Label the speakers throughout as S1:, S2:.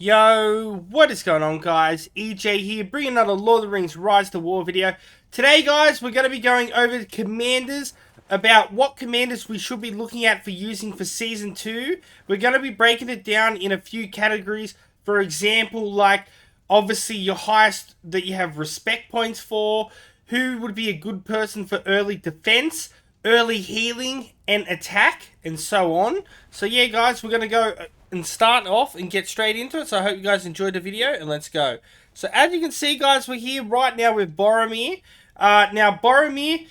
S1: Yo, what is going on, guys? EJ here, bringing another Lord of the Rings Rise to War video. Today, guys, we're going to be going over the commanders, about what commanders we should be looking at for using for Season 2. We're going to be breaking it down in a few categories. For example, like, obviously, your highest that you have respect points for, who would be a good person for early defense, early healing, and attack, and so on. So, yeah, guys, we're going to go and start off and get straight into it. So I hope you guys enjoyed the video, and let's go. So as you can see, guys, we're here right now with Boromir. Now Boromir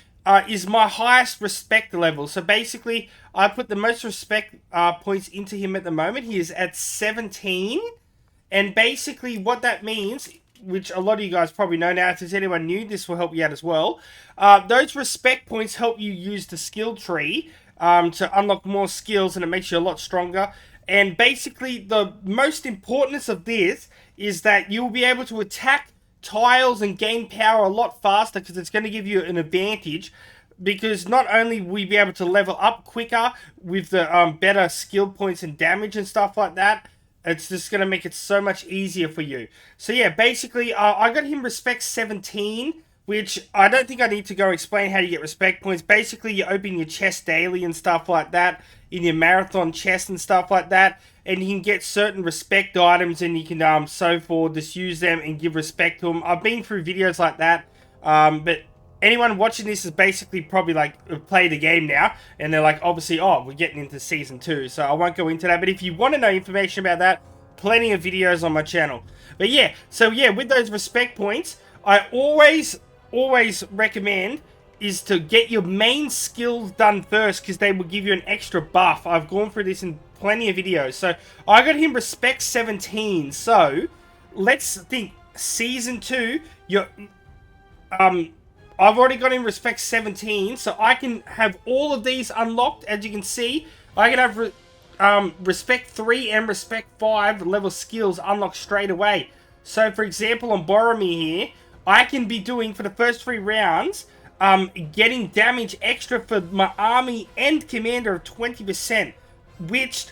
S1: is my highest respect level. So basically, I put the most respect points into him at the moment. He is at 17. And basically what that means, which a lot of you guys probably know now, if there's anyone new, this will help you out as well. Those respect points help you use the skill tree to unlock more skills, and it makes you a lot stronger. And basically, the most importance of this is that you'll be able to attack tiles and gain power a lot faster, because it's going to give you an advantage. Because not only will you be able to level up quicker with the better skill points and damage and stuff like that, it's just going to make it so much easier for you. So yeah, basically, I got him respect 17, which I don't think I need to go explain how you get respect points. Basically, you open your chest daily and stuff like that, in your marathon chest and stuff like that, and you can get certain respect items, and you can, so forth, just use them and give respect to them. I've been through videos like that, but anyone watching this is basically probably like played the game now, and they're like, obviously, oh, we're getting into Season 2, so I won't go into that. But if you want to know information about that, plenty of videos on my channel. But yeah, so yeah, with those respect points, I always recommend is to get your main skills done first, because they will give you an extra buff. I've gone through this in plenty of videos. So I got him respect 17. So let's think Season 2, I've already got him respect 17, so I can have all of these unlocked. As you can see, I can have respect 3 and respect 5 level skills unlocked straight away. So for example, on Boromir here, I can be doing, for the first 3 rounds, getting damage extra for my army and commander of 20%, which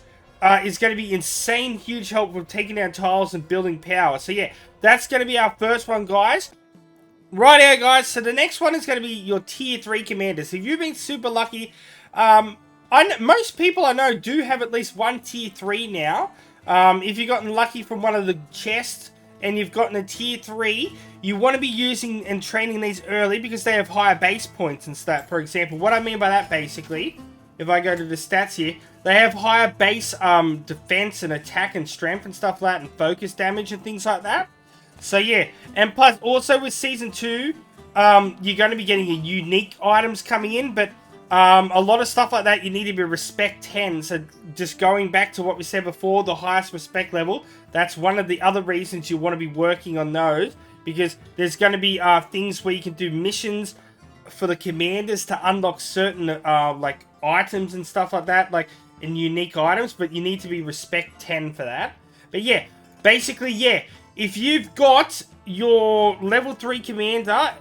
S1: is going to be insane huge help with taking down tiles and building power. So yeah, that's going to be our first one, guys. Rightio, guys, so the next one is going to be your tier 3 commanders. If you've been super lucky, most people I know do have at least one tier 3 now. If you've gotten lucky from one of the chests and you've gotten a tier 3, you want to be using and training these early, because they have higher base points and stuff. For example, what I mean by that, basically, if I go to the stats here, they have higher base defense and attack and strength and stuff like that, and focus damage and things like that. So yeah, and plus also with Season 2, you're going to be getting unique items coming in, but a lot of stuff like that you need to be respect 10. So just going back to what we said before, the highest respect level, that's one of the other reasons you want to be working on those, because there's going to be things where you can do missions for the commanders to unlock certain like items and stuff like that, like in unique items, but you need to be respect 10 for that. But yeah, basically, yeah, if you've got your level 3 commander,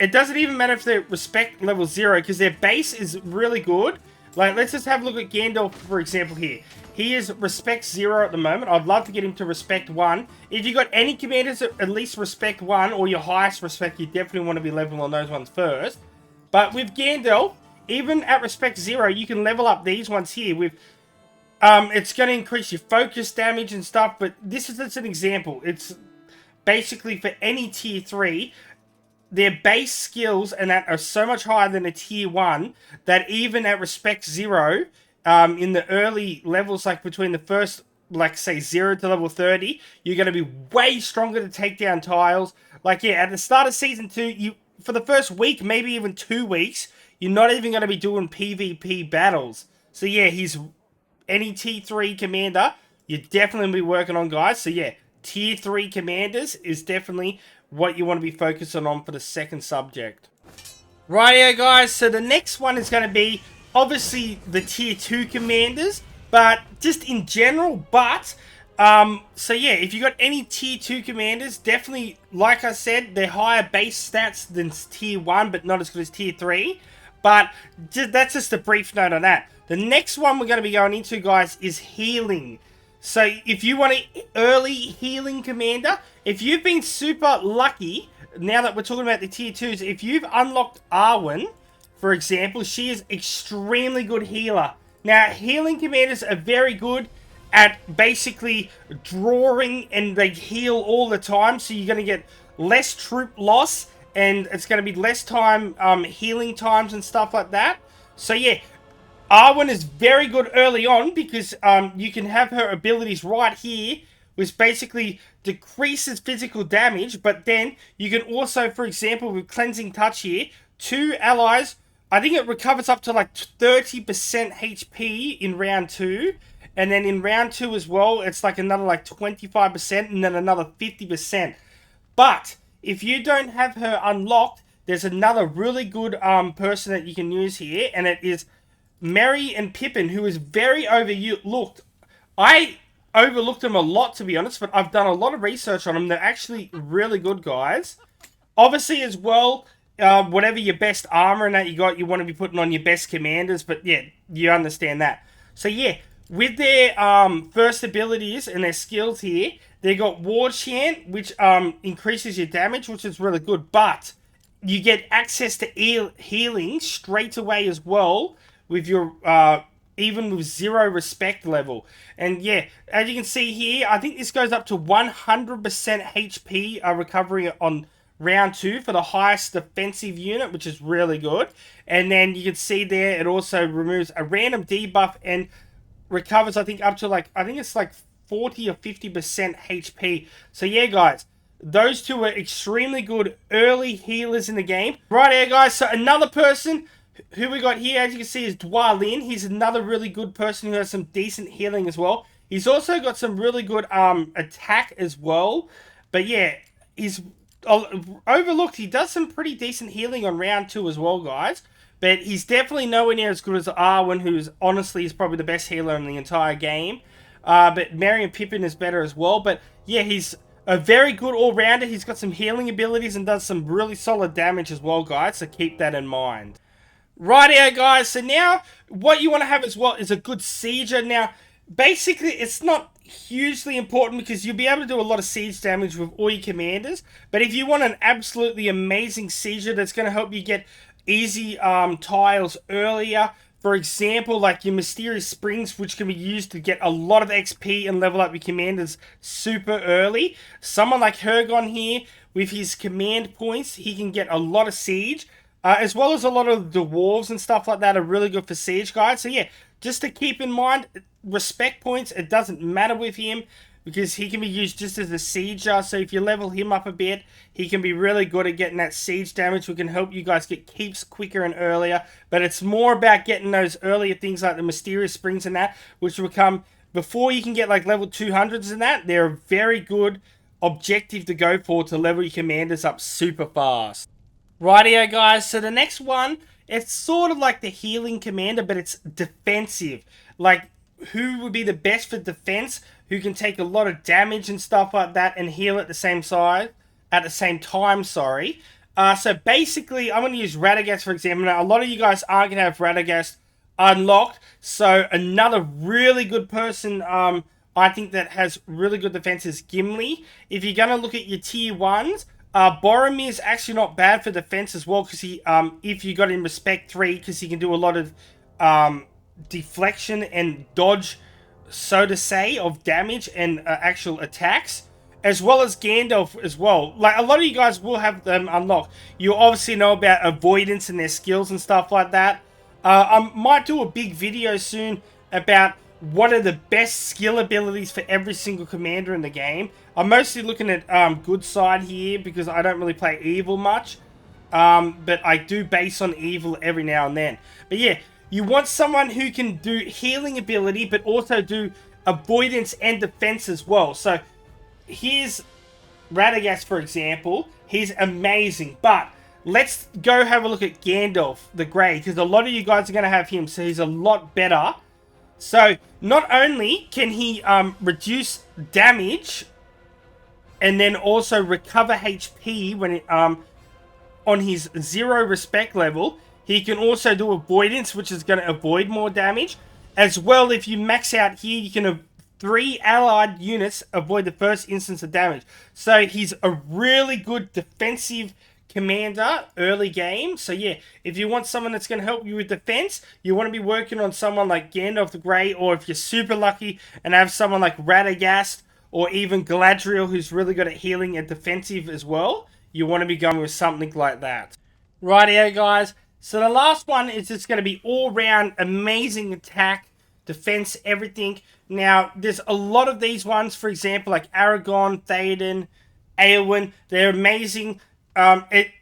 S1: it doesn't even matter if they're respect level 0, because their base is really good. Like, let's just have a look at Gandalf, for example, here. He is respect 0 at the moment. I'd love to get him to respect 1. If you got any commanders at least respect 1, or your highest respect, you definitely want to be leveling on those ones first. But with Gandalf, even at respect 0, you can level up these ones here with... it's going to increase your focus damage and stuff, but this is just an example. It's basically for any tier 3, their base skills and that are so much higher than a tier 1 that even at respect 0, in the early levels, like between the first, like say 0 to level 30, you're going to be way stronger to take down tiles. Like yeah, at the start of Season 2, for the first week, maybe even 2 weeks, you're not even going to be doing PvP battles. So yeah, he's... any tier 3 commander, you're definitely be working on, guys. So yeah, tier 3 commanders is definitely what you want to be focusing on for the second subject. Rightio, guys, so the next one is going to be obviously the tier 2 commanders, but just in general. But so yeah, if you got any tier 2 commanders, definitely, like I said, they're higher base stats than tier 1, but not as good as tier 3. But that's just a brief note on that. The next one we're going to be going into, guys, is healing. So if you want an early healing commander, if you've been super lucky, now that we're talking about the tier 2s, if you've unlocked Arwen, for example, she is extremely good healer. Now, healing commanders are very good at basically drawing, and they heal all the time, so you're going to get less troop loss, and it's going to be less time healing times and stuff like that. So yeah, Arwen is very good early on because you can have her abilities right here, which basically decreases physical damage, but then you can also, for example, with Cleansing Touch here, 2 allies, I think it recovers up to like 30% HP in round 2, and then in round 2 as well, it's like another like 25%, and then another 50%. But if you don't have her unlocked, there's another really good person that you can use here, and it is Merry and Pippin, who is very overlooked. I overlooked them a lot, to be honest, but I've done a lot of research on them. They're actually really good, guys. Obviously, as well, whatever your best armor and that you got, you want to be putting on your best commanders, but yeah, you understand that. So yeah, with their first abilities and their skills here, they got War Chant, which increases your damage, which is really good, but you get access to healing straight away as well, with your, even with 0 respect level. And yeah, as you can see here, I think this goes up to 100% HP recovery on round 2 for the highest defensive unit, which is really good. And then you can see there, it also removes a random debuff and recovers, I think, up to like, I think it's like 40 or 50% HP. So yeah, guys, those two are extremely good early healers in the game. Right here, guys, so another person who we got here, as you can see, is Dua Lin. He's another really good person who has some decent healing as well. He's also got some really good attack as well. But yeah, he's overlooked. He does some pretty decent healing on round 2 as well, guys. But he's definitely nowhere near as good as Arwen, who's honestly is probably the best healer in the entire game. But Merry and Pippin is better as well. But yeah, he's a very good all-rounder. He's got some healing abilities and does some really solid damage as well, guys. So keep that in mind. Right here, guys, so now what you want to have as well is a good sieger. Now, basically, it's not hugely important because you'll be able to do a lot of siege damage with all your commanders. But if you want an absolutely amazing sieger that's going to help you get easy tiles earlier, for example, like your Mysterious Springs, which can be used to get a lot of XP and level up your commanders super early. Someone like Hergon here, with his command points, he can get a lot of siege. As well as a lot of the dwarves and stuff like that are really good for siege, guys. So yeah, just to keep in mind, respect points, it doesn't matter with him because he can be used just as a sieger. So if you level him up a bit, he can be really good at getting that siege damage, which can help you guys get keeps quicker and earlier. But it's more about getting those earlier things like the Mysterious Springs and that, which will come before you can get like level 200s and that. They're a very good objective to go for to level your commanders up super fast. Rightio, guys, so the next one, it's sort of like the healing commander, but it's defensive. Like, who would be the best for defense, who can take a lot of damage and stuff like that and heal at the same time, sorry. So basically, I'm going to use Radagast, for example. Now, a lot of you guys aren't going to have Radagast unlocked, so another really good person, I think that has really good defense is Gimli. If you're going to look at your tier 1s, Boromir is actually not bad for defense as well, because he, if you got him respect 3, because he can do a lot of deflection and dodge, so to say, of damage and actual attacks, as well as Gandalf as well. Like, a lot of you guys will have them unlocked. You obviously know about avoidance and their skills and stuff like that. I might do a big video soon about what are the best skill abilities for every single commander in the game. I'm mostly looking at good side here because I don't really play evil much. But I do base on evil every now and then. But yeah, you want someone who can do healing ability but also do avoidance and defense as well. So here's Radagast, for example. He's amazing, but let's go have a look at Gandalf the Grey, because a lot of you guys are going to have him, so he's a lot better. So not only can he reduce damage and then also recover HP when it, on his 0 respect level, he can also do avoidance, which is going to avoid more damage. As well, if you max out here, you can 3 allied units avoid the first instance of damage. So he's a really good defensive commander early game. So yeah, if you want someone that's going to help you with defense, you want to be working on someone like Gandalf the Grey, or if you're super lucky and have someone like Radagast or even Galadriel who's really good at healing and defensive as well, you want to be going with something like that. Rightio guys, so the last one is just going to be all round amazing attack, defense, everything. Now there's a lot of these ones, for example like Aragorn, Theoden, Eowyn, they're amazing. It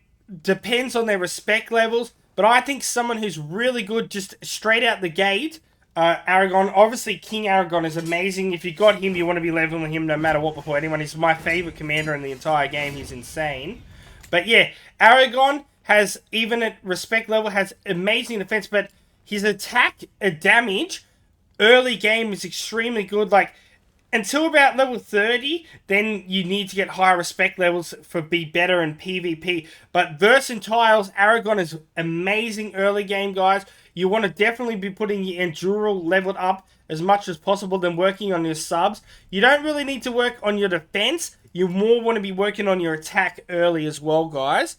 S1: depends on their respect levels, but I think someone who's really good just straight out the gate, Aragorn, obviously King Aragorn is amazing. If you got him, you want to be leveling him no matter what before anyone. He's my favorite commander in the entire game. He's insane. But yeah, Aragorn has, even at respect level, has amazing defense, but his attack damage early game is extremely good. Like, until about level 30, then you need to get higher respect levels for be better in PvP. But Versatiles, Aragorn is amazing early game, guys. You want to definitely be putting your Endural leveled up as much as possible, than working on your subs. You don't really need to work on your defense. You more want to be working on your attack early as well, guys.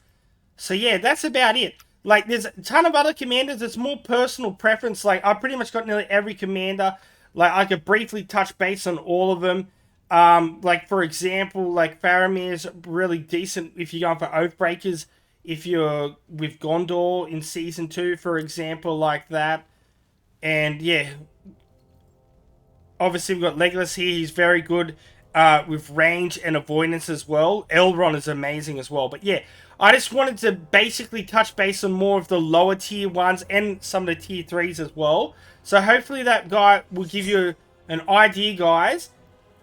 S1: So yeah, that's about it. Like, there's a ton of other commanders. It's more personal preference. Like, I pretty much got nearly every commander. Like, I could briefly touch base on all of them. Like, for example, like, Faramir's really decent if you're going for Oathbreakers. If you're with Gondor in Season 2, for example, like that. And, yeah. Obviously, we've got Legolas here. He's very good with range and avoidance as well. Elrond is amazing as well. But, yeah, I just wanted to basically touch base on more of the lower tier ones and some of the tier 3s as well. So hopefully that guy will give you an idea, guys,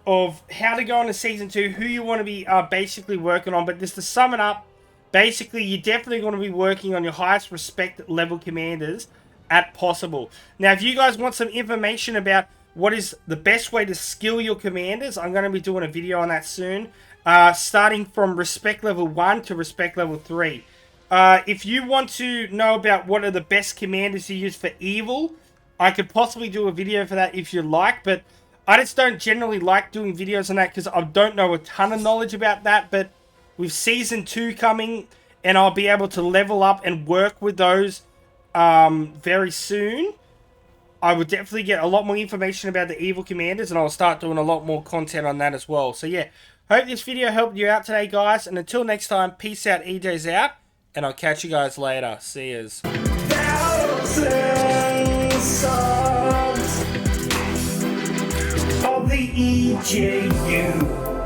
S1: of how to go into Season 2, who you want to be basically working on. But just to sum it up, basically you're definitely going to be working on your highest respect level commanders at possible. Now, if you guys want some information about what is the best way to skill your commanders, I'm going to be doing a video on that soon. Starting from respect level 1 to respect level 3. If you want to know about what are the best commanders to use for evil, I could possibly do a video for that if you like, but I just don't generally like doing videos on that because I don't know a ton of knowledge about that. But with Season 2 coming, and I'll be able to level up and work with those very soon, I would definitely get a lot more information about the evil commanders, and I'll start doing a lot more content on that as well. So yeah, hope this video helped you out today, guys, and until next time, peace out, EJ's out, and I'll catch you guys later. See yous. Of the EJU.